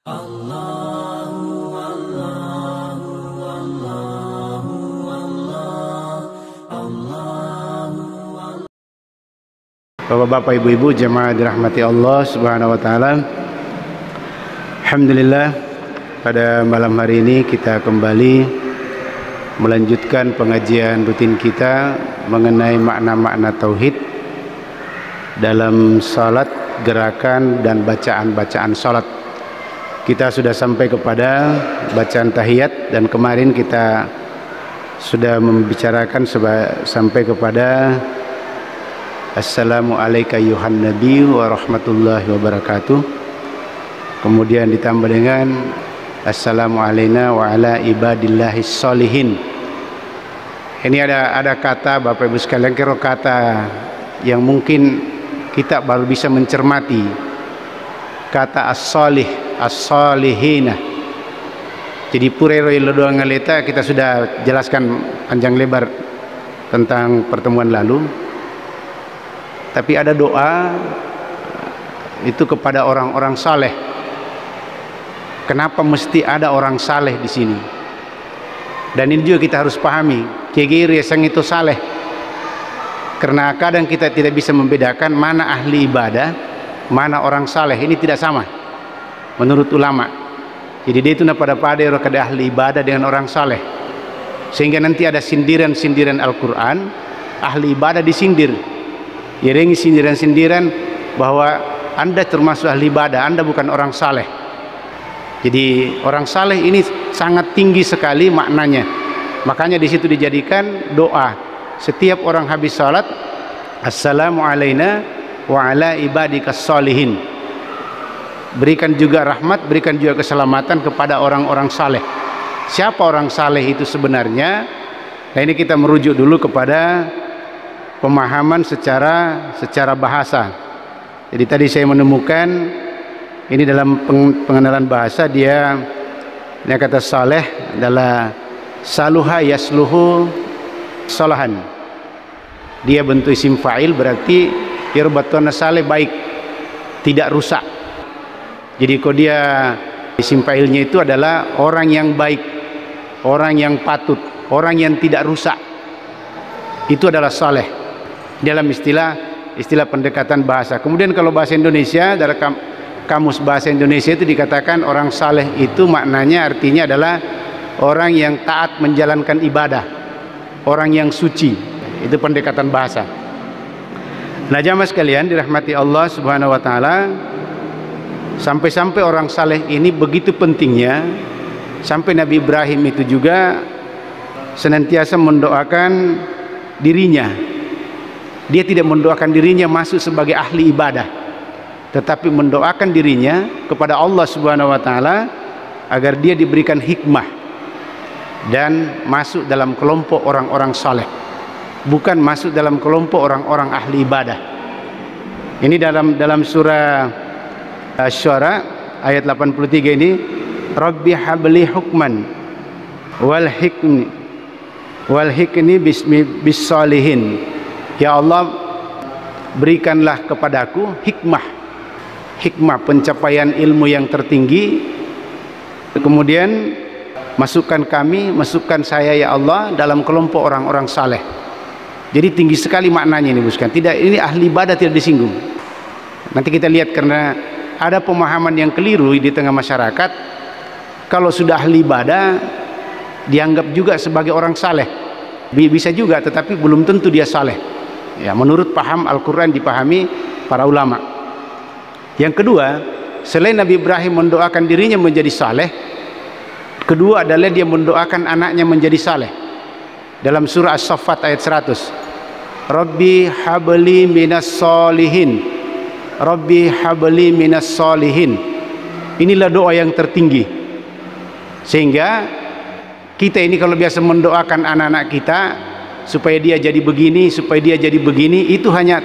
Bapak-bapak, ibu-ibu, jemaah dirahmati Allah Subhanahu wa taala. Alhamdulillah, pada malam hari ini kita kembali melanjutkan pengajian rutin kita mengenai makna-makna tauhid dalam salat, gerakan dan bacaan-bacaan salat. Kita sudah sampai kepada bacaan tahiyat dan kemarin kita sudah membicarakan sampai kepada Assalamualaikum ayuhan nabi wa rahmatullahi wa barakatuh. Kemudian ditambah dengan Assalamualaikum wa ala ibadillahis solihin. Ini ada kata, Bapak Ibu sekalian, kira kata yang mungkin kita baru bisa mencermati. Kata as-solih, as-solihina. Jadi purero doa ngaleta kita sudah jelaskan panjang lebar tentang pertemuan lalu. Tapi ada doa itu kepada orang-orang saleh. Kenapa mesti ada orang saleh di sini? Dan ini juga kita harus pahami, kegiri sang itu saleh. Karena kadang kita tidak bisa membedakan mana ahli ibadah, mana orang saleh. Ini tidak sama menurut ulama. Jadi dia itu pada kada ahli ibadah dengan orang saleh. Sehingga nanti ada sindiran-sindiran Al-Quran, ahli ibadah disindir. Iringi sindiran-sindiran bahwa Anda termasuk ahli ibadah, Anda bukan orang saleh. Jadi orang saleh ini sangat tinggi sekali maknanya. Makanya di situ dijadikan doa setiap orang habis salat, Assalamu alayna wa ala ibadikas sholihin. Berikan juga rahmat, berikan juga keselamatan kepada orang-orang saleh. Siapa orang saleh itu sebenarnya? Nah, ini kita merujuk dulu kepada pemahaman secara bahasa. Jadi tadi saya menemukan ini dalam pengenalan bahasa dia kata saleh adalah saluha yasluhu salahan. Dia bentuk isim fa'il berarti irbatuna saleh baik, tidak rusak. Jadi kalau dia isim fa'ilnya itu adalah orang yang baik, orang yang patut, orang yang tidak rusak. Itu adalah saleh dalam istilah pendekatan bahasa. Kemudian kalau bahasa Indonesia, dari kamus bahasa Indonesia itu dikatakan orang saleh itu maknanya artinya adalah orang yang taat menjalankan ibadah, orang yang suci. Itu pendekatan bahasa. Nah, jamaah sekalian dirahmati Allah Subhanahu wa taala, sampai-sampai orang saleh ini begitu pentingnya sampai Nabi Ibrahim itu juga senantiasa mendoakan dirinya. Dia tidak mendoakan dirinya masuk sebagai ahli ibadah, tetapi mendoakan dirinya kepada Allah Subhanahu wa taala agar dia diberikan hikmah dan masuk dalam kelompok orang-orang saleh, bukan masuk dalam kelompok orang-orang ahli ibadah. Ini dalam surah Asy-Syu'ara ayat 83 ini, Rabbi habli hukman wal hikni bis sholihin. Ya Allah, berikanlah kepadaku hikmah pencapaian ilmu yang tertinggi. Kemudian masukkan saya ya Allah dalam kelompok orang-orang saleh. Jadi tinggi sekali maknanya ini, bukan? Tidak, ini ahli ibadah tidak disinggung. Nanti kita lihat, karena ada pemahaman yang keliru di tengah masyarakat. Kalau sudah ahli ibadah dianggap juga sebagai orang saleh. Bisa juga, tetapi belum tentu dia saleh. Ya, menurut paham Al-Quran dipahami para ulama. Yang kedua, selain Nabi Ibrahim mendoakan dirinya menjadi saleh, kedua adalah dia mendoakan anaknya menjadi saleh. Dalam surah As-Saffat ayat 100, Rabbi habli minas solihin, Rabbi habli minas solihin. Inilah doa yang tertinggi. Sehingga kita ini kalau biasa mendoakan anak-anak kita supaya dia jadi begini, supaya dia jadi begini, itu hanya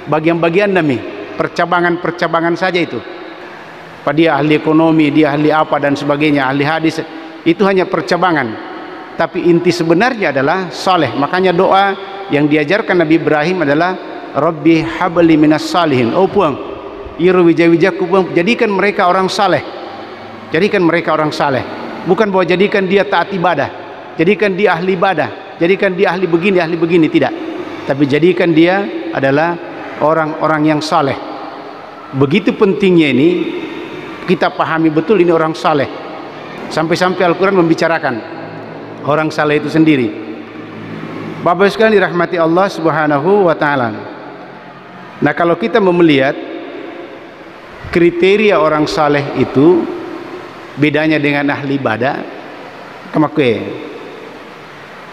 bagian-bagian demi percabangan-percabangan saja itu. Apa dia ahli ekonomi, dia ahli apa dan sebagainya, ahli hadis, itu hanya percabangan. Tapi inti sebenarnya adalah saleh. Makanya doa yang diajarkan Nabi Ibrahim adalah Rabbi habli minas salihin. Oh puang, iru wijak-wijakku puang, jadikan mereka orang saleh. Jadikan mereka orang saleh. Bukan bahwa jadikan dia taat ibadah, jadikan dia ahli ibadah, jadikan dia ahli begini, tidak. Tapi jadikan dia adalah orang-orang yang saleh. Begitu pentingnya ini, kita pahami betul ini orang saleh. Sampai-sampai Al-Quran membicarakan orang saleh itu sendiri. Bapak sekalian dirahmati Allah Subhanahu wa ta'ala. Nah, kalau kita melihat kriteria orang saleh itu, bedanya dengan ahli ibadah,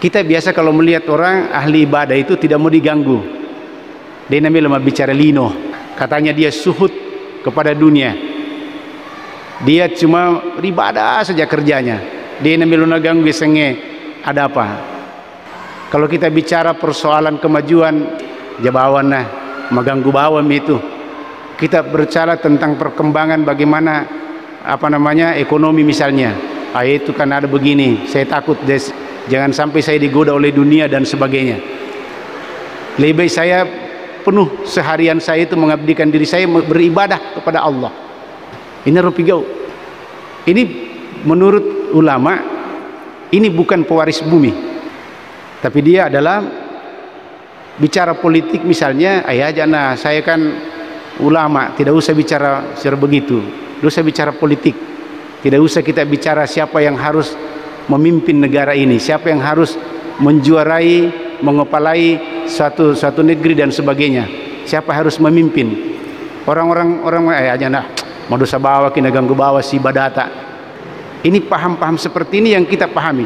kita biasa kalau melihat orang ahli ibadah itu tidak mau diganggu. Dia namanya lemah bicara lino. Katanya dia suhud kepada dunia. Dia cuma beribadah saja kerjanya. Dia namanya ganggu senge ada apa. Kalau kita bicara persoalan kemajuan, jabawan nah, maganggu bawam itu. Kita berbicara tentang perkembangan bagaimana ekonomi misalnya. Itu kan ada begini, saya takut jangan sampai saya digoda oleh dunia dan sebagainya. Lebih saya penuh seharian saya itu mengabdikan diri saya beribadah kepada Allah. Ini rupigau. Ini menurut ulama ini bukan pewaris bumi, tapi dia adalah bicara politik misalnya. Nah, saya kan ulama, tidak usah bicara secara begitu. Tidak usah bicara politik. Tidak usah kita bicara siapa yang harus memimpin negara ini, siapa yang harus menjuarai, mengepalai suatu negeri dan sebagainya. Siapa harus memimpin? Orang nah, madosa bawa kina ganggu bawa si badata. Ini paham-paham seperti ini yang kita pahami.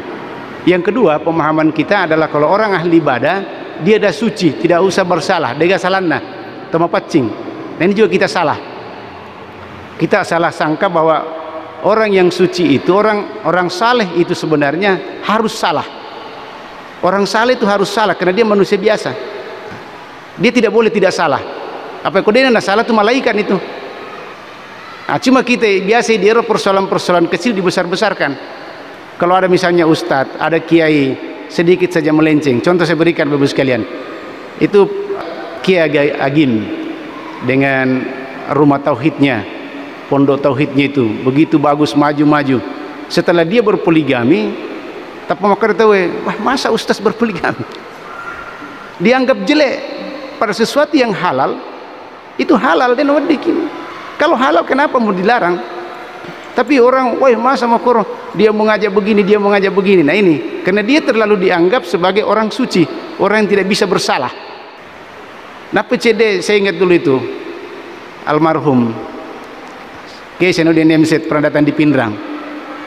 Yang kedua, pemahaman kita adalah kalau orang ahli ibadah, dia dah suci, tidak usah bersalah. Dega salahna, toma pacing. Nah, ini juga kita salah. Kita salah sangka bahwa orang yang suci itu, orang saleh itu sebenarnya harus salah. Orang saleh itu harus salah karena dia manusia biasa. Dia tidak boleh tidak salah. Apa kodenya nak salah itu malaikat itu. Nah, cuma kita biasa di persoalan-persoalan kecil dibesar-besarkan. Kalau ada misalnya ustadz, ada kiai sedikit saja melenceng. Contoh saya berikan Bapak sekalian. Itu Kiai Agim dengan rumah tauhidnya, pondok tauhidnya itu begitu bagus, maju-maju. Setelah dia berpoligami, tapi makar tahu, wah masa ustaz berpoligami? Dianggap jelek pada sesuatu yang halal. Itu halal dan wadikin. Kalau halal kenapa mau dilarang? Tapi orang, wah masa makor dia mengajak begini, dia mengajak begini. Nah ini karena dia terlalu dianggap sebagai orang suci, orang yang tidak bisa bersalah. Nah PCD saya ingat dulu itu almarhum Kiai Senudin Nemset pernah datang di Pindrang.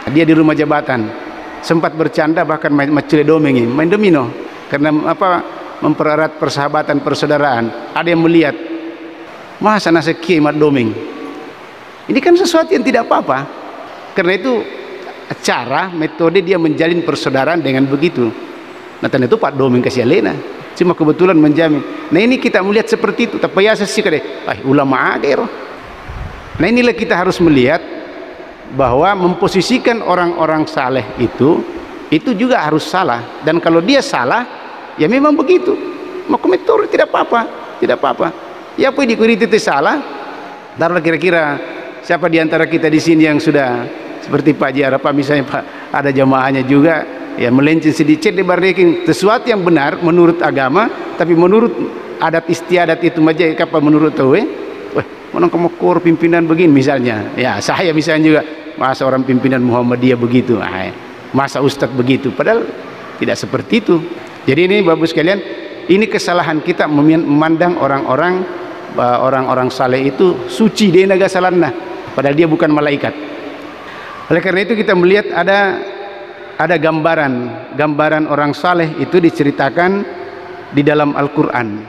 Dia di rumah jabatan sempat bercanda bahkan main domengi, main domino karena mempererat persahabatan persaudaraan. Ada yang melihat masa nasa kiai mat domeng. Ini kan sesuatu yang tidak apa-apa. Karena itu cara metode dia menjalin persaudaraan dengan begitu. Nah itu Pak domeng kasih alena. Cuma kebetulan menjamin. Nah ini kita melihat seperti itu. Tapi ya sih kade, ulama ager. Nah inilah kita harus melihat bahwa memposisikan orang-orang saleh itu juga harus salah. Dan kalau dia salah, ya memang begitu. Mau komentar tidak apa-apa, tidak apa-apa. Ya apa dikuriti itu salah. Taruhlah kira-kira siapa di antara kita di sini yang sudah seperti Pak Jarapa misalnya Pak ada jamaahnya juga ya melenceng sedikit di bardeking sesuatu yang benar menurut agama tapi menurut adat istiadat itu maja apa menurut tahu mana kamu kor pimpinan begini misalnya ya saya misalnya juga masa orang pimpinan Muhammadiyah begitu masa ustadz begitu padahal tidak seperti itu. Jadi ini Bapak sekalian ini kesalahan kita memandang orang-orang saleh itu suci dia naga salana padahal dia bukan malaikat. Oleh karena itu kita melihat ada gambaran orang saleh itu diceritakan di dalam Al-Quran.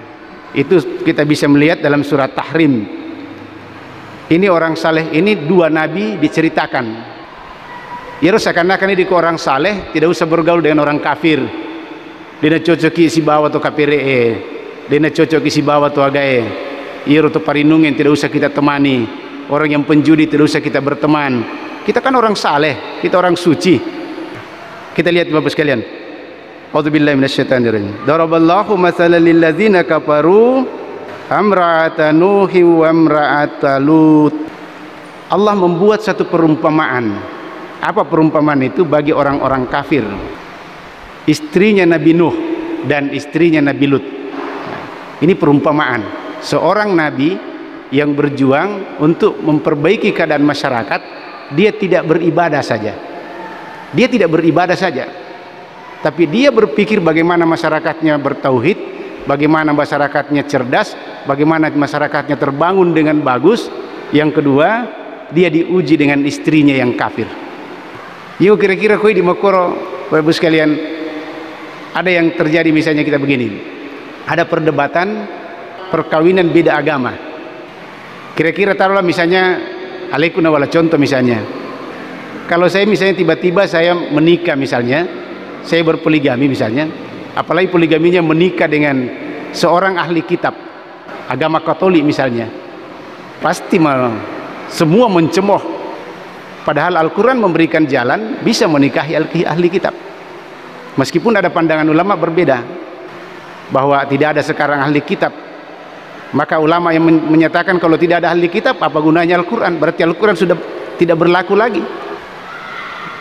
Itu kita bisa melihat dalam surat Tahrim. Ini orang saleh ini dua nabi diceritakan. Ya seakan-akan ini orang saleh tidak usah bergaul dengan orang kafir. Dia cocoki si bawa atau kafir dia cocoki si bawa atau agae. Iya atau parinungen tidak usah kita temani. Orang yang penjudi tidak usah kita berteman. Kita kan orang saleh, kita orang suci. Kita lihat Bapak sekalian. A'udzubillahi minasyaitonirrajim. Daraballahu mathalan lil ladzina kafaru amra'ata nuhi wa amra'ata lut. Allah membuat satu perumpamaan. Apa perumpamaan itu? Bagi orang-orang kafir, istrinya Nabi Nuh dan istrinya Nabi Lut. Ini perumpamaan seorang nabi yang berjuang untuk memperbaiki keadaan masyarakat. Dia tidak beribadah saja, dia tidak beribadah saja, tapi dia berpikir bagaimana masyarakatnya bertauhid, bagaimana masyarakatnya cerdas, bagaimana masyarakatnya terbangun dengan bagus. Yang kedua, dia diuji dengan istrinya yang kafir. Yuk kira-kira koi di Mokoro, Bapak Ibu sekalian, ada yang terjadi misalnya kita begini, ada perdebatan perkawinan beda agama. Kira-kira taruhlah misalnya alaikuna wala contoh misalnya, kalau saya misalnya tiba-tiba saya menikah misalnya, saya berpoligami misalnya, apalagi poligaminya menikah dengan seorang ahli kitab agama Katolik misalnya, pasti semua mencemooh. Padahal Al-Quran memberikan jalan bisa menikahi ahli kitab. Meskipun ada pandangan ulama berbeda bahwa tidak ada sekarang ahli kitab, maka ulama yang menyatakan kalau tidak ada ahli kitab, apa gunanya Al-Quran? Berarti Al-Quran sudah tidak berlaku lagi.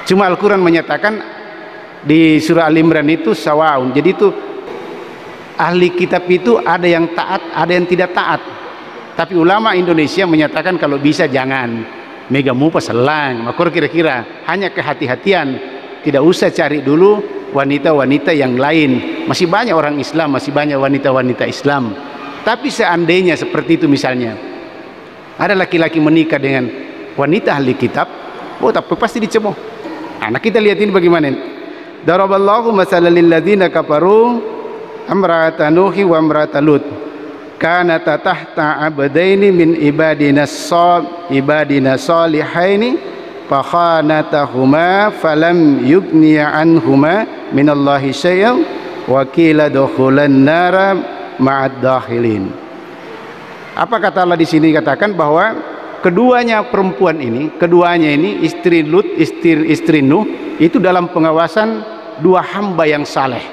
Cuma Al-Quran menyatakan di surah Al-Imran itu sawaun. Jadi itu ahli kitab itu ada yang taat, ada yang tidak taat. Tapi ulama Indonesia menyatakan kalau bisa jangan megamu peselang. Makor kira-kira hanya kehati-hatian, tidak usah cari dulu wanita-wanita yang lain. Masih banyak orang Islam, masih banyak wanita-wanita Islam. Tapi seandainya seperti itu misalnya, ada laki-laki menikah dengan wanita ahli kitab, oh tapi pasti dicemooh. Nah kita lihat ini bagaimana. Daraballahu masalan lil ladzina kafaru amra'ata Nuhi wa amra'ata Lut. Kanata tahta abdaini min ibadina salihaini fakhanatahuma falam yugniya anhuma minallahi syai'an wa qila dukhulan nara ma'ad dakhilin. Apa kata Allah di sini? Katakan bahwa keduanya perempuan ini, keduanya ini istri Lut, istri Nuh, itu dalam pengawasan dua hamba yang saleh.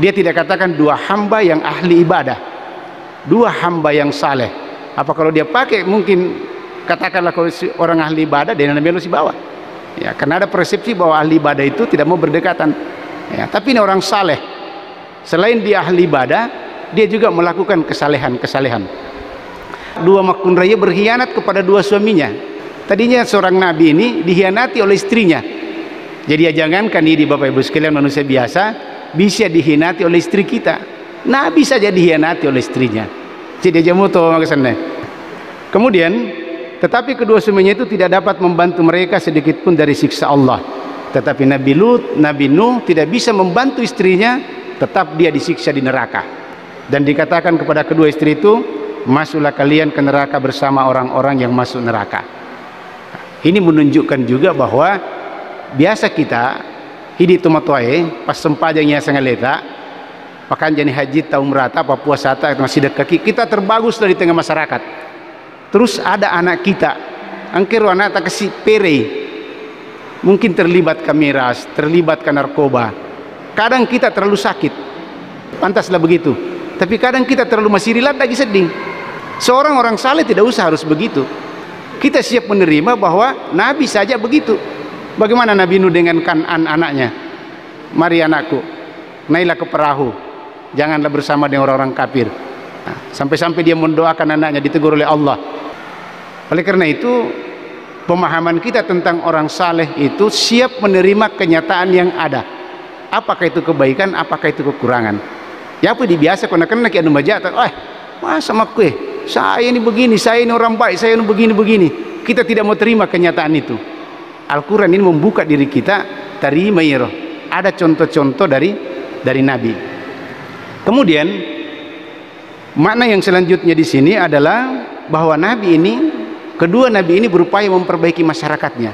Dia tidak katakan dua hamba yang ahli ibadah, dua hamba yang saleh. Apa kalau dia pakai mungkin katakanlah kalau orang ahli ibadah dia Nabi lu si bawah. Ya, karena ada persepsi bahwa ahli ibadah itu tidak mau berdekatan. Ya, tapi ini orang saleh. Selain dia ahli ibadah, dia juga melakukan kesalehan-kesalehan. Dua makun raya berkhianat kepada dua suaminya. Tadinya seorang nabi ini dikhianati oleh istrinya. Jadi ya jangankan ini Bapak Ibu sekalian manusia biasa bisa dikhianati oleh istri kita. Nabi saja dikhianati oleh istrinya. Jadi aja mutu makasane. Kemudian, tetapi kedua suaminya itu tidak dapat membantu mereka sedikit pun dari siksa Allah. Tetapi Nabi Lut, Nabi Nuh tidak bisa membantu istrinya, tetap dia disiksa di neraka. Dan dikatakan kepada kedua istri itu, masuklah kalian ke neraka bersama orang-orang yang masuk neraka. Ini menunjukkan juga bahwa biasa kita hidup tomatoe pas sempajangnya sangaleta pakan jadi haji tahun merata Papua Sata masih dekat kita terbagus dari tengah masyarakat. Terus ada anak kita angker anak tak kasih pere, mungkin terlibat kamiras, terlibat ke narkoba. Kadang kita terlalu sakit, pantaslah begitu. Tapi kadang kita terlalu masih rilat lagi sedih. Seorang orang saleh tidak usah harus begitu. Kita siap menerima bahwa Nabi saja begitu. Bagaimana Nabi Nuh dengan Kan'an anaknya? Mari anakku, naiklah ke perahu, janganlah bersama dengan orang-orang kafir. Nah, sampai-sampai dia mendoakan anaknya, ditegur oleh Allah. Oleh karena itu, pemahaman kita tentang orang saleh itu siap menerima kenyataan yang ada. Apakah itu kebaikan, apakah itu kekurangan. Ya apa dibiasa kena anu majata, masa makwe, saya ini begini, saya ini orang baik, saya ini begini. Kita tidak mau terima kenyataan itu. Al-Quran ini membuka diri kita, terima ya. Ada contoh-contoh dari Nabi. Kemudian makna yang selanjutnya di sini adalah bahwa Nabi ini, kedua Nabi ini berupaya memperbaiki masyarakatnya,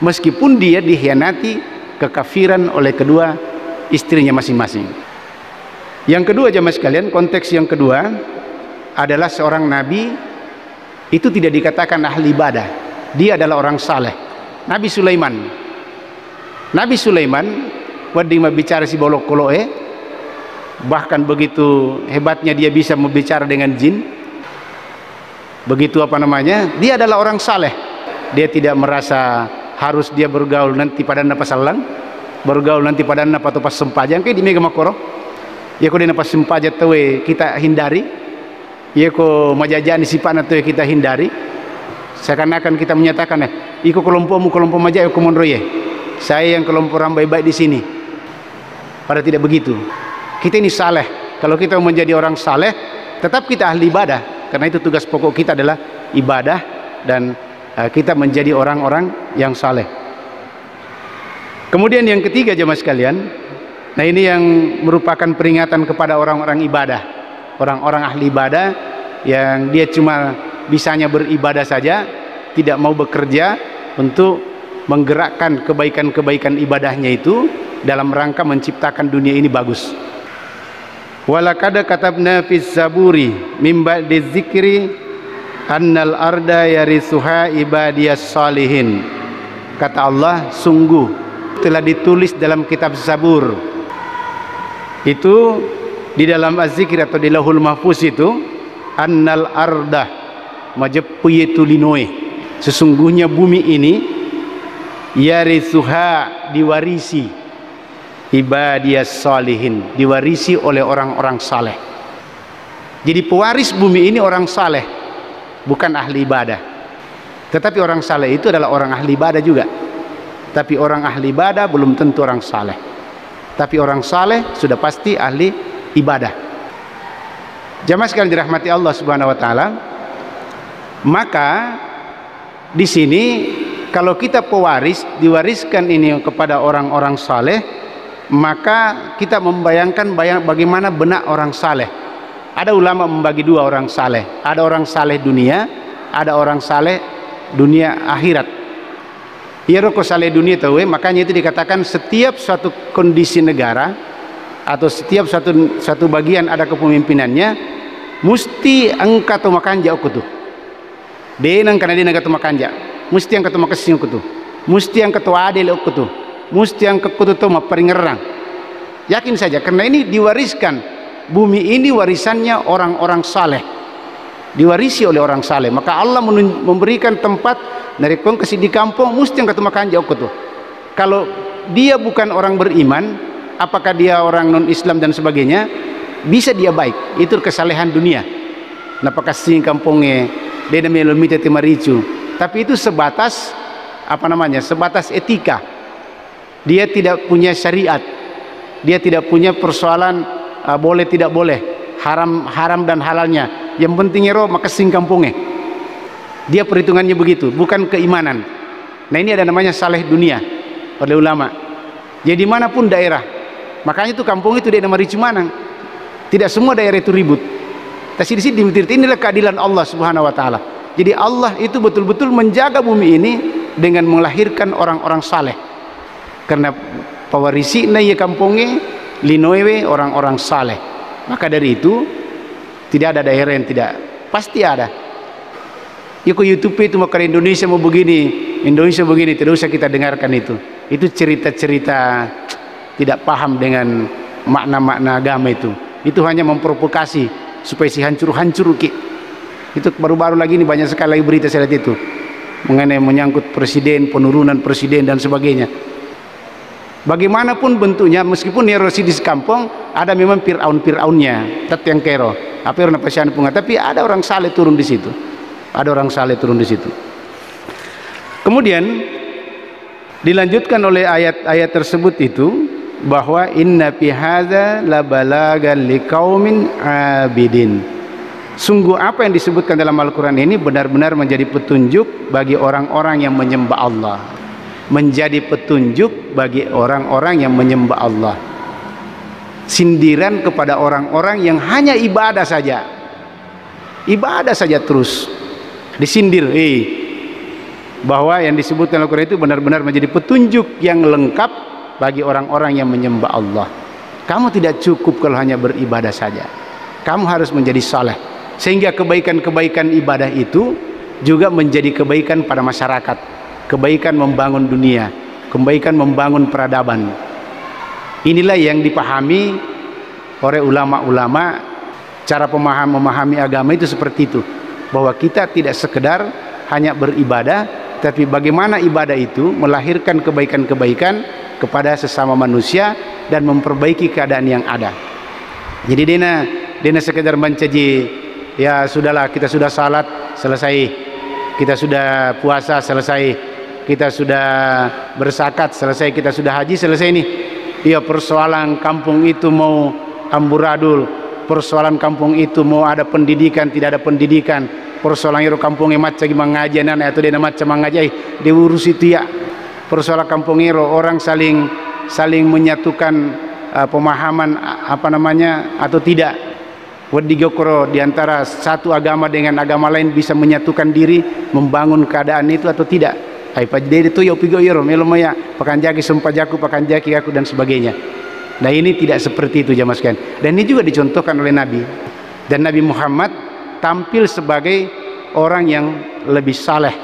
meskipun dia dikhianati kekafiran oleh kedua istrinya masing-masing. Yang kedua jemaah sekalian, konteks yang kedua adalah seorang Nabi itu tidak dikatakan ahli ibadah, dia adalah orang saleh. Nabi Sulaiman wading bicara si bolok koloe, bahkan begitu hebatnya dia bisa berbicara dengan jin, begitu dia adalah orang saleh. dia tidak merasa harus dia bergaul nanti pada napa salang, bergaul nanti pada napa atau pas sempajang kayak di mega makoro. Ya ko di napa sempajat tawe kita hindari. Ya ko majajani sifat atau kita hindari. Seakan-akan kita menyatakan iko kelompokmu kelompok majak aku monroye. Saya yang kelompok orang baik-baik di sini. Padahal tidak begitu. Kita ini saleh. Kalau kita menjadi orang saleh, tetap kita ahli ibadah. Karena itu tugas pokok kita adalah ibadah dan kita menjadi orang-orang yang saleh. Kemudian yang ketiga jemaah sekalian, nah ini yang merupakan peringatan kepada orang-orang ibadah, orang-orang ahli ibadah yang dia cuma bisanya beribadah saja, tidak mau bekerja untuk menggerakkan kebaikan-kebaikan ibadahnya itu dalam rangka menciptakan dunia ini bagus. Walaqad katabna fis zaburi mim ba'di dzikri annal arda yarisuha ibadiyas salihin. Kata Allah, sungguh telah ditulis dalam kitab Zabur. Itu di dalam Az-Zikr atau di Lauhul Mahfuz itu, annal arda majepuyetu linoe. Sesungguhnya bumi ini yarisuha diwarisi ibadiyas salihin, diwarisi oleh orang-orang saleh. Jadi pewaris bumi ini orang saleh, bukan ahli ibadah. Tetapi orang saleh itu adalah orang ahli ibadah juga. Tapi orang ahli ibadah belum tentu orang saleh. Tapi orang saleh sudah pasti ahli ibadah. Jamaah sekalian dirahmati Allah Subhanahu wa taala, maka di sini kalau kita pewaris, diwariskan ini kepada orang-orang saleh, maka kita membayangkan bagaimana benak orang saleh. Ada ulama membagi dua orang saleh. Ada orang saleh dunia, ada orang saleh dunia akhirat. Ya roko saleh dunia tahu, makanya itu dikatakan setiap suatu kondisi negara atau setiap satu bagian ada kepemimpinannya, mesti angkat tu makanja okutu. Denang karena dia angkat tu makanja, mesti angkat tu makasih okutu, mesti angkat tu adil okutu. Mesti yang kekutu maperingerang. Yakin saja karena ini diwariskan. Bumi ini warisannya orang-orang saleh. Diwarisi oleh orang saleh. Maka Allah memberikan tempat dari kongkesi di kampung mesti yang ketemakan jauh kutu. Kalau dia bukan orang beriman, apakah dia orang non-Islam dan sebagainya, bisa dia baik. Itu kesalehan dunia. Napakah sing kampungnya dia namanya lumita timaricu. Tapi itu sebatas apa namanya? Sebatas etika. Dia tidak punya syariat, dia tidak punya persoalan boleh tidak boleh, haram dan halalnya. Yang pentingnya roh maka sing kampungnya. Dia perhitungannya begitu, bukan keimanan. Nah ini ada namanya saleh dunia oleh ulama. Jadi dimanapun daerah, makanya itu kampung itu dia nama Ricu Manang. Tidak semua daerah itu ribut. Tapi di sini inilah keadilan Allah Subhanahu Wa Taala. Jadi Allah itu betul-betul menjaga bumi ini dengan melahirkan orang-orang saleh. Karena pewarisi na ya kampungnya linoewe orang-orang saleh. Maka dari itu tidak ada daerah yang tidak, pasti ada. Ya kok YouTube itu mau ke Indonesia mau begini, Indonesia begini, tidak usah kita dengarkan itu. Itu cerita-cerita tidak paham dengan makna-makna agama itu. Itu hanya memprovokasi supaya si hancur-hancur ki. Itu baru-baru lagi ini banyak sekali lagi berita saya lihat itu mengenai menyangkut presiden, penurunan presiden dan sebagainya. Bagaimanapun bentuknya, meskipun erosi di kampung ada memang Fir'aun-Fir'aunnya, tet yang kero, apa yang napasian punga, tapi ada orang saleh turun di situ, ada orang saleh turun di situ. Kemudian dilanjutkan oleh ayat-ayat tersebut itu bahwa inna fi hadza la balagan liqaumin abidin. Sungguh apa yang disebutkan dalam Al-Quran ini benar-benar menjadi petunjuk bagi orang-orang yang menyembah Allah. Menjadi petunjuk bagi orang-orang yang menyembah Allah. Sindiran kepada orang-orang yang hanya ibadah saja. Ibadah saja terus. Disindir. Bahwa yang disebutkan Al-Quran itu benar-benar menjadi petunjuk yang lengkap bagi orang-orang yang menyembah Allah. Kamu tidak cukup kalau hanya beribadah saja. Kamu harus menjadi saleh. Sehingga kebaikan-kebaikan ibadah itu juga menjadi kebaikan pada masyarakat. Kebaikan membangun dunia, kebaikan membangun peradaban. Inilah yang dipahami oleh ulama-ulama. Cara memahami agama itu seperti itu, bahwa kita tidak sekedar hanya beribadah, tapi bagaimana ibadah itu melahirkan kebaikan-kebaikan kepada sesama manusia dan memperbaiki keadaan yang ada. Jadi dena sekedar mencaji, ya sudahlah, kita sudah salat selesai, kita sudah puasa selesai, kita sudah berzakat selesai, kita sudah haji selesai nih. Ya, persoalan kampung itu mau amburadul, persoalan kampung itu mau ada pendidikan tidak ada pendidikan, persoalan itu kampungnya macam mengaji anak atau dia macam mengaji diurus itu ya. Persoalan kampung itu orang saling menyatukan pemahaman apa namanya atau tidak. Wadigokoro di antara satu agama dengan agama lain bisa menyatukan diri, membangun keadaan itu atau tidak. Ai pajde itu yo pigo yoro melo maya pakan jaki sumpah jaku pakan jaki aku dan sebagainya. Nah, ini tidak seperti itu jamaah sekalian. Dan ini juga dicontohkan oleh Nabi. Dan Nabi Muhammad tampil sebagai orang yang lebih saleh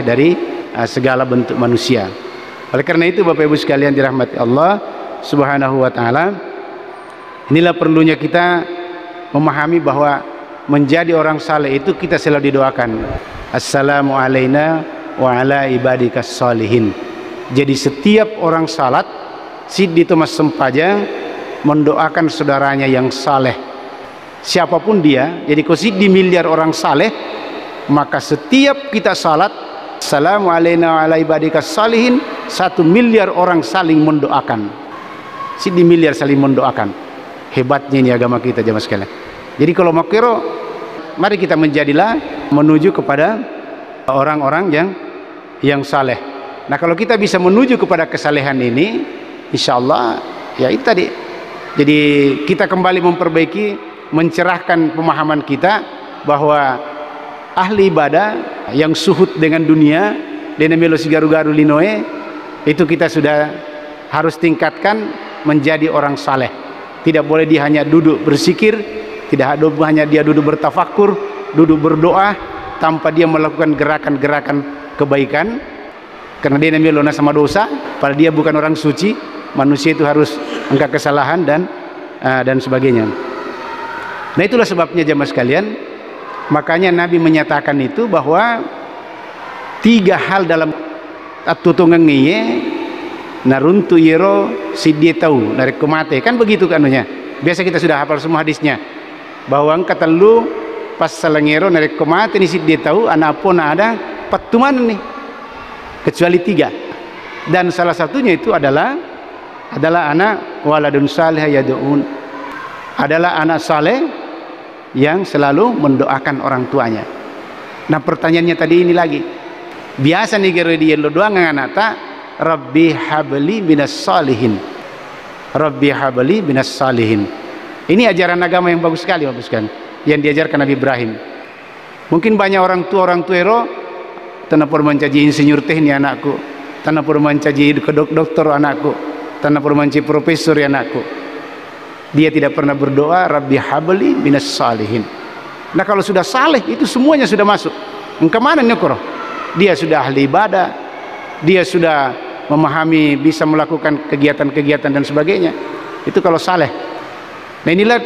dari segala bentuk manusia. Oleh karena itu Bapak Ibu sekalian dirahmati Allah Subhanahu wa taala, inilah perlunya kita memahami bahwa menjadi orang saleh itu kita selalu didoakan. Assalamu alayna wa ala ibadikas salihin. Jadi setiap orang salat, Sidi Thomas Sempajang mendoakan saudaranya yang saleh, siapapun dia. Jadi kalau Sidi miliar orang saleh, maka setiap kita salat, assalamu alayna wa ala ibadikas salihin, 1 miliar orang saling mendoakan. Sidi miliar saling mendoakan. Hebatnya ini agama kita jamaah sekalian. Jadi kalau makiro, mari kita menjadilah menuju kepada orang-orang yang saleh. Nah, kalau kita bisa menuju kepada kesalehan ini, insya Allah ya itu tadi. Jadi kita kembali memperbaiki, mencerahkan pemahaman kita bahwa ahli ibadah yang suhud dengan dunia dan melo sigaru-garu linoe itu kita sudah harus tingkatkan menjadi orang saleh. Tidak boleh dia hanya duduk berzikir, tidak hanya dia duduk bertafakur, duduk berdoa tanpa dia melakukan gerakan-gerakan kebaikan, karena dia namanya lona sama dosa, padahal dia bukan orang suci. Manusia itu harus enggak kesalahan dan sebagainya. Nah, itulah sebabnya jemaah sekalian, makanya Nabi menyatakan itu bahwa 3 hal dalam atutungangiye naruntu yero sidie tahu narik kemate, kan begitu kanunya. Biasa kita sudah hafal semua hadisnya bahwa kata lu pas salangero narik kemate ni sidie tahu anak pun ada patuman nih kecuali 3, dan salah satunya itu adalah anak waladun salih yad'un, adalah anak saleh yang selalu mendoakan orang tuanya. Nah, pertanyaannya tadi ini lagi, biasa nih kira dia lo doang anak tak Rabbi habli minas salihin, Rabbi habli minas salihin. Ini ajaran agama yang bagus sekali yang diajarkan Nabi Ibrahim. Mungkin banyak orang tua ero tanpa mencaji insinyur teknik anakku, tanpa mencaji dokter anakku, tanpa mencaji profesor anakku. Dia tidak pernah berdoa Rabbi habli minas salihin. Nah, kalau sudah saleh itu semuanya sudah masuk. Kemana nyokro? Dia sudah ahli ibadah, dia sudah memahami, bisa melakukan kegiatan-kegiatan dan sebagainya. Itu kalau saleh. Nah, inilah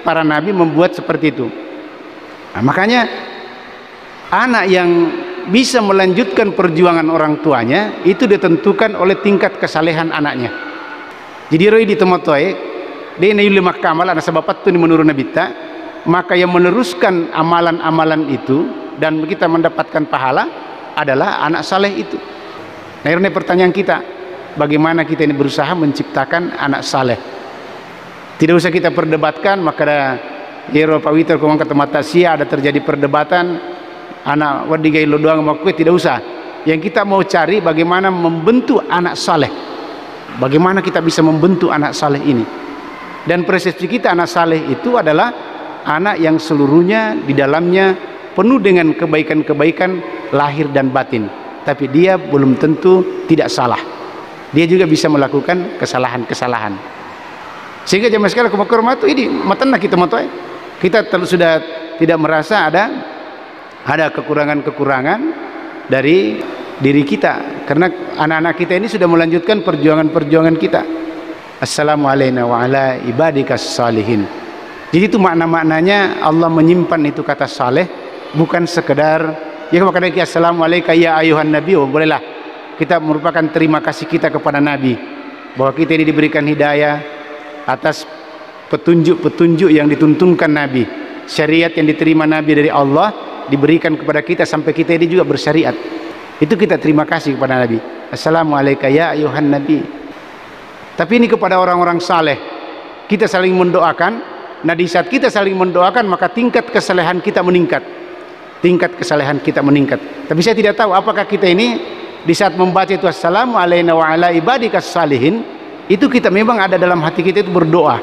para nabi membuat seperti itu. Nah, makanya anak yang bisa melanjutkan perjuangan orang tuanya itu ditentukan oleh tingkat kesalehan anaknya. Jadi roi di temotoe dia na lima kamal anak sabapat tu ni menurut Nabi ta, maka yang meneruskan amalan-amalan itu dan kita mendapatkan pahala adalah anak saleh itu. Nah, ini pertanyaan kita, bagaimana kita ini berusaha menciptakan anak saleh. Tidak usah kita perdebatkan, maka Eropa Witer kumang kata matasia ada terjadi perdebatan anak wadigai lo doang sama kue, tidak usah. Yang kita mau cari bagaimana membentuk anak saleh, bagaimana kita bisa membentuk anak saleh ini. Dan persepsi kita anak saleh itu adalah anak yang seluruhnya di dalamnya penuh dengan kebaikan-kebaikan lahir dan batin, tapi dia belum tentu tidak salah, dia juga bisa melakukan kesalahan-kesalahan. Sehingga jamaah sekalian kemakurmatu ini matana kita motoy, kita sudah tidak merasa ada kekurangan-kekurangan dari diri kita, karena anak-anak kita ini sudah melanjutkan perjuangan-perjuangan kita. Assalamualaikum wa ala ibadikas salihin. Jadi itu makna-maknanya Allah menyimpan itu kata saleh bukan sekedar Ya maka kita assalamualaikum ya ayuhan nabi, bolehlah kita merupakan terima kasih kita kepada Nabi bahwa kita ini diberikan hidayah atas petunjuk-petunjuk yang dituntunkan Nabi, syariat yang diterima Nabi dari Allah diberikan kepada kita sampai kita ini juga bersyariat. Itu kita terima kasih kepada Nabi. Assalamualaikum ya ayuhan nabi. Tapi ini kepada orang-orang saleh kita saling mendoakan. Nah di saat kita saling mendoakan maka tingkat kesalehan kita meningkat. Tingkat kesalehan kita meningkat. Tapi saya tidak tahu apakah kita ini di saat membaca itu assalamu alayna wa ala ibadikas salihin, itu kita memang ada dalam hati kita itu berdoa.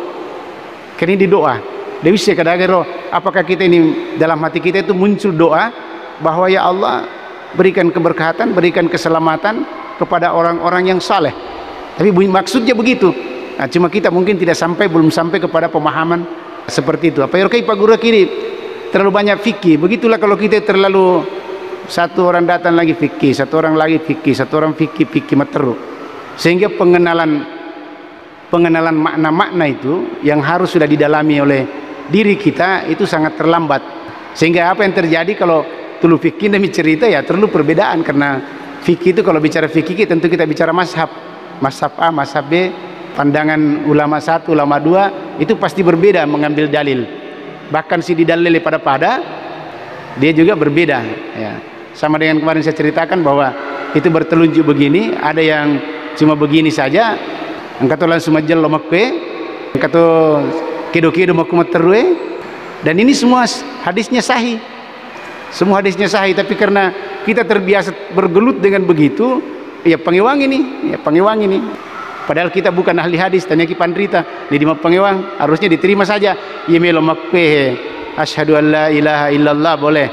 Karena ini doa. Dewi saya kadang-kadang apakah kita ini dalam hati kita itu muncul doa bahwa ya Allah berikan keberkatan, berikan keselamatan kepada orang-orang yang saleh. Tapi maksudnya begitu. Nah, cuma kita mungkin belum sampai kepada pemahaman seperti itu. Apa ya Pak Guru kiri terlalu banyak fikih. Begitulah kalau kita terlalu satu orang datang lagi fikih, satu orang lagi fikih, satu orang fikih materu. Sehingga pengenalan makna-makna itu yang harus sudah didalami oleh diri kita itu sangat terlambat. Sehingga apa yang terjadi kalau dulu fikih demi cerita ya terlalu perbedaan, karena fikih itu kalau bicara fikih tentu kita bicara mazhab A, mazhab B, pandangan ulama satu, ulama dua itu pasti berbeda mengambil dalil. Bahkan si didalil pada dia juga berbeda ya. Sama dengan kemarin saya ceritakan bahwa itu bertelunjuk begini, ada yang cuma begini saja, angkat langsung majel lomakwe, angkat kedo-kedo makumaterwe, dan ini semua hadisnya sahih. Semua hadisnya sahih, tapi karena kita terbiasa bergelut dengan begitu, ya pengewang ini. Padahal kita bukan ahli hadis, tanya Ki Pandrita, di pengewang harusnya diterima saja. Ya melo makpe, asyhadu an la ilaha illallah boleh.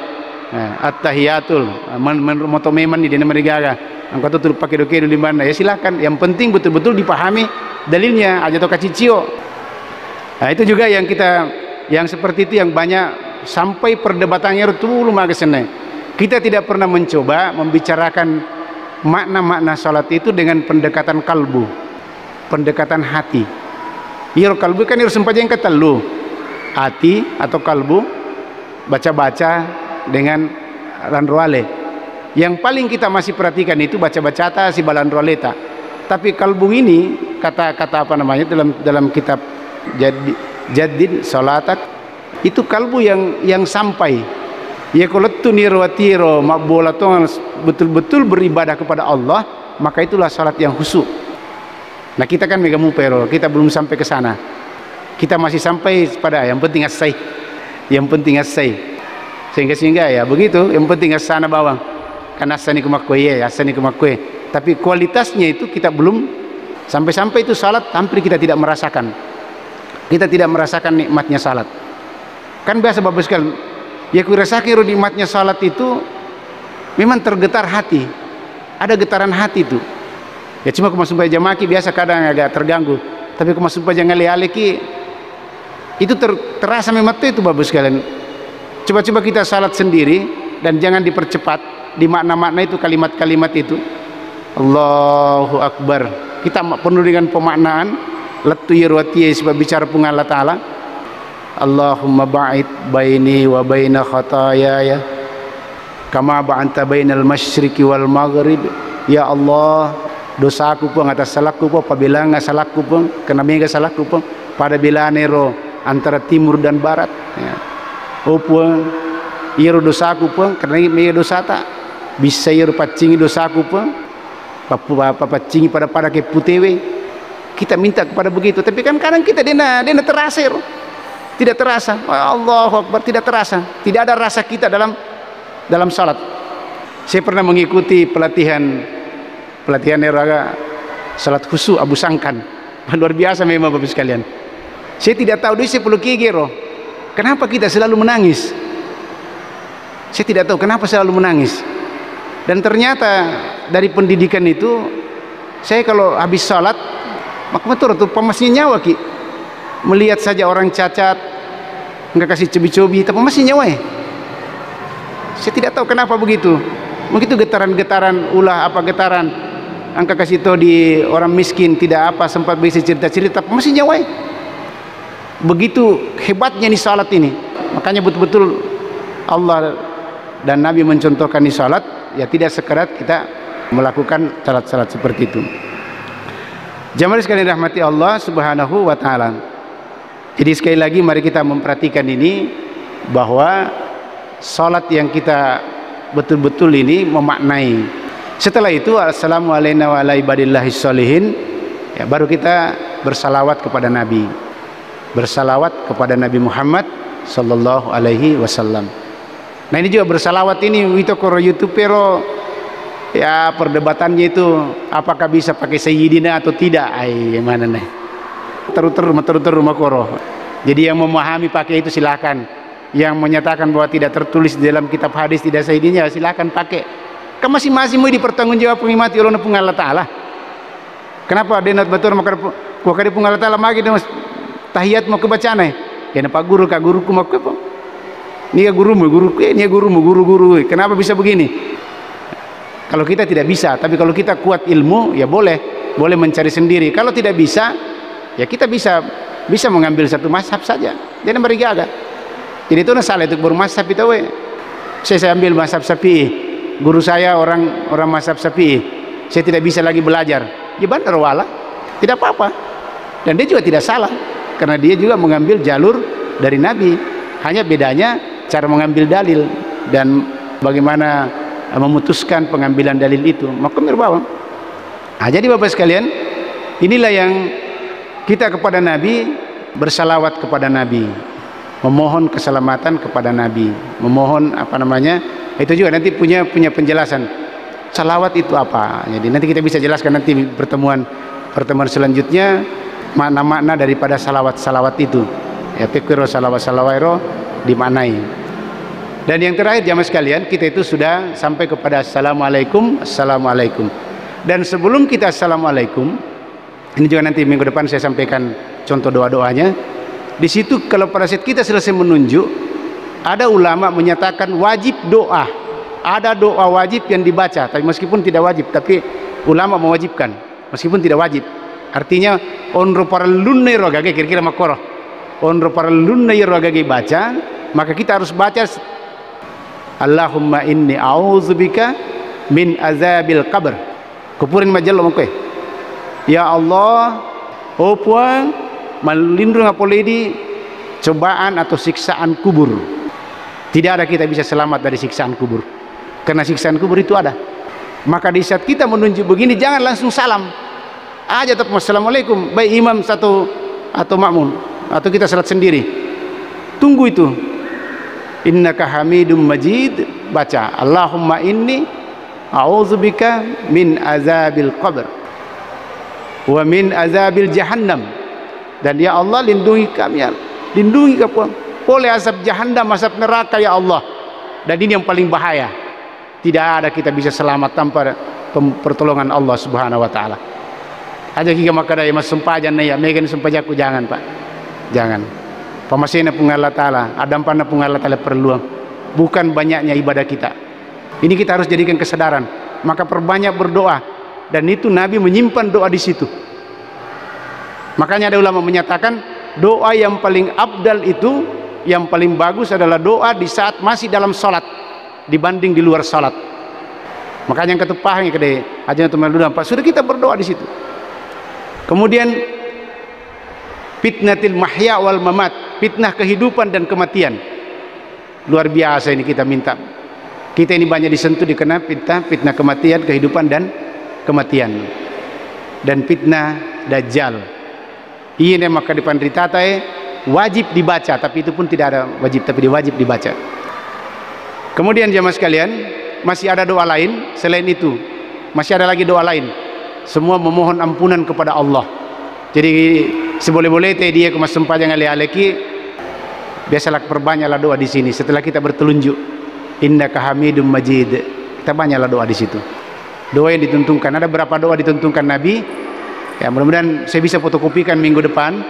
At-tahiyatul, moto meman di dina marigaga. Angkat tutur pakai doke di mana? Ya silakan. Yang penting betul-betul dipahami dalilnya, aja to kacicio. Nah, itu juga yang seperti itu yang banyak sampai perdebatannya dulu magesene. Kita tidak pernah mencoba membicarakan makna-makna salat itu dengan pendekatan kalbu, pendekatan hati. Ir kalbu kan harus sempajeng ketelu. Hati atau kalbu baca-baca dengan ranroale. Yang paling kita masih perhatikan itu baca-bacata si balanroaleta. Tapi kalbu ini kata apa namanya dalam kitab Jadid Salatak itu kalbu yang sampai ya kalau tunirwatiro makbolaton betul-betul beribadah kepada Allah, maka itulah salat yang khusyuk. Nah kita kan mega mupero, kita belum sampai ke sana. Kita masih sampai pada yang penting asai. Sehingga ya begitu, yang penting asana bawang. Kan asani kumakwe ya, asani kumakwe. Tapi kualitasnya itu kita belum sampai itu salat hampir kita tidak merasakan. Kita tidak merasakan nikmatnya salat. Kan biasa bagus sekali. Ya kurasakiru nikmatnya salat itu memang tergetar hati. Ada getaran hati itu. Ya cuma kumasumpai jamaki biasa kadang agak terganggu. Tapi kumasumpai jangan aleki itu terasa memang itu bagus sekalian. Coba-coba kita salat sendiri dan jangan dipercepat di makna-makna itu, kalimat-kalimat itu. Allahu Akbar. Kita penuh dengan pemaknaan. Letu yirwati sebab bicara pungan Allah Ta'ala. Allahumma ba'id baini wa baina khatayaya kama ba'anta bainal masyriqi wal maghrib. Ya Allah, dosaku pun atas salahku pun apabila enggak salahku pun kena mega salahku pun pada bila nero antara timur dan barat ya. Opun iro dosaku pun karena mega dosa tak bisa iro pacingi dosaku pun apa pacingi pada ke putewe. Kita minta kepada begitu, tapi kan kadang kita dena terasa iro. Tidak terasa. Allahu Akbar, tidak terasa. Tidak ada rasa kita dalam salat. Saya pernah mengikuti pelatihan neraga salat khusyuk Abu Sangkan. Luar biasa memang Bapak sekalian. Saya tidak tahu dia 10 kigero. Kenapa kita selalu menangis? Saya tidak tahu kenapa selalu menangis. Dan ternyata dari pendidikan itu, saya kalau habis salat, maka betul tuh pemasnya nyawa ki. Melihat saja orang cacat, enggak kasih cobi-cobi, tapi masih nyawa ya. Saya tidak tahu kenapa begitu. Begitu getaran-getaran ulah apa getaran angka kasih tahu di orang miskin tidak apa sempat bisa cerita-cerita, tapi masih nyawa ya. Begitu hebatnya nih salat ini. Makanya betul-betul Allah dan Nabi mencontohkan di salat, ya tidak sekedar kita melakukan salat-salat seperti itu. Jamaah sekalian rahmati Allah Subhanahu wa taala. Jadi sekali lagi mari kita memperhatikan ini, bahwa salat yang kita betul-betul ini memaknai. Setelah itu assalamualaikum wa ala ibadillahis sholihin, ya baru kita bersalawat kepada Nabi. Bersalawat kepada Nabi Muhammad sallallahu alaihi wasallam. Nah ini juga bersalawat ini itu koro YouTubero, ya perdebatannya itu apakah bisa pakai sayyidina atau tidak. Ay mana nih? Terus rumah koro. Jadi yang memahami pakai itu silakan. Yang menyatakan bahwa tidak tertulis di dalam kitab hadis tidak sayyidina, silakan pakai. Kan masing-masing mau dipertanggungjawab pengimati Allah pun Allah Taala. Kenapa denat betul maka kadi pun Allah Taala magi tahiyat mau kebaca nih. Ya pak guru kak guruku mau ke apa? Ini guruku, ini guru. Kenapa bisa begini? Kalau kita tidak bisa, tapi kalau kita kuat ilmu, ya boleh mencari sendiri. Kalau tidak bisa, ya kita bisa mengambil satu mazhab saja. Jangan berjaga. Jadi itu salah itu bermazhab itu. Saya ambil mazhab Syafi'i. Guru saya orang mazhab Syafi'i. Saya tidak bisa lagi belajar. Ya benar wala, tidak apa-apa. Dan dia juga tidak salah, karena dia juga mengambil jalur dari Nabi. Hanya bedanya cara mengambil dalil dan bagaimana memutuskan pengambilan dalil itu. Maka mirbawa. Nah, jadi Bapak sekalian, inilah yang kita kepada Nabi, bersalawat kepada Nabi, memohon keselamatan kepada Nabi, memohon itu juga nanti punya penjelasan. Salawat itu apa? Jadi nanti kita bisa jelaskan nanti pertemuan selanjutnya makna-makna daripada salawat itu. Ya fikir salawat dimaknai. Dan yang terakhir jamaah sekalian, kita itu sudah sampai kepada assalamualaikum. Dan sebelum kita assalamualaikum, ini juga nanti minggu depan saya sampaikan contoh doa-doanya. Di situ kalau pada saat kita selesai menunjuk, ada ulama menyatakan wajib doa. Ada doa wajib yang dibaca, tapi meskipun tidak wajib, tapi ulama mewajibkan meskipun tidak wajib. Artinya onro parallunne rogage kira-kira makoro. Onro parallunne rogage baca, maka kita harus baca Allahumma inni a'udzubika min azabil qabr. Kupurin majallo mangke. Ya Allah, oh puang melindung apoledi cobaan atau siksaan kubur. Tidak ada kita bisa selamat dari siksaan kubur. Karena siksaan kubur itu ada. Maka di saat kita menunjuk begini jangan langsung salam. Aja tetap assalamualaikum, baik imam satu atau makmum atau kita salat sendiri. Tunggu itu. Innaka Hamidum Majid, baca Allahumma inni a'udzubika min azabil qabr wa min azabil jahannam. Dan ya Allah lindungi kami, lindungi kami oleh azab jahannam, azab neraka ya Allah. Dan ini yang paling bahaya. Tidak ada kita bisa selamat tanpa pertolongan Allah Subhanahu wa taala. Aja kita maka daya mas sempajan ya megen sempajaku jangan Pak. Jangan. Pamasina pun Allah taala, adampanna pun Allah taala perlu. Bukan banyaknya ibadah kita. Ini kita harus jadikan kesadaran. Maka perbanyak berdoa, dan itu Nabi menyimpan doa di situ. Makanya ada ulama menyatakan doa yang paling abdal itu, yang paling bagus adalah doa di saat masih dalam salat dibanding di luar salat. Makanya yang ketepahnya kede aja teman dulu Pak, sudah kita berdoa di situ. Kemudian fitnatil mahya wal mamat, fitnah kehidupan dan kematian. Luar biasa ini kita minta. Kita ini banyak disentuh dikena fitnah kematian, kehidupan dan kematian. Dan fitnah dajjal. Ini maka di pandritatae wajib dibaca, tapi itu pun tidak ada wajib, tapi wajib dibaca. Kemudian jamaah sekalian, masih ada doa lain selain itu. Masih ada lagi doa lain. Semua memohon ampunan kepada Allah. Jadi seboleh-boleh dia ke masempah jangan aleki. Biasalah perbanyaklah doa di sini. Setelah kita bertelunjuk, innaka Hamidum Majid, kita banyaklah doa di situ. Doa yang ditentukan. Ada berapa doa ditentukan Nabi? Ya mudah-mudahan saya bisa fotokopikan minggu depan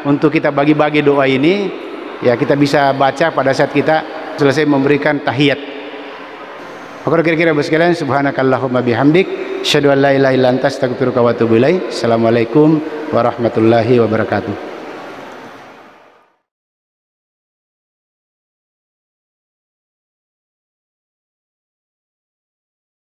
untuk kita bagi-bagi doa ini. Ya kita bisa baca pada saat kita selesai memberikan tahiyat. Maka kira-kira sekalian, subhanakallahumma bihamdik, asyhadu an la ilaha illa anta, astaghfiruka wa atubu ilaik. Assalamualaikum warahmatullahi wabarakatuh.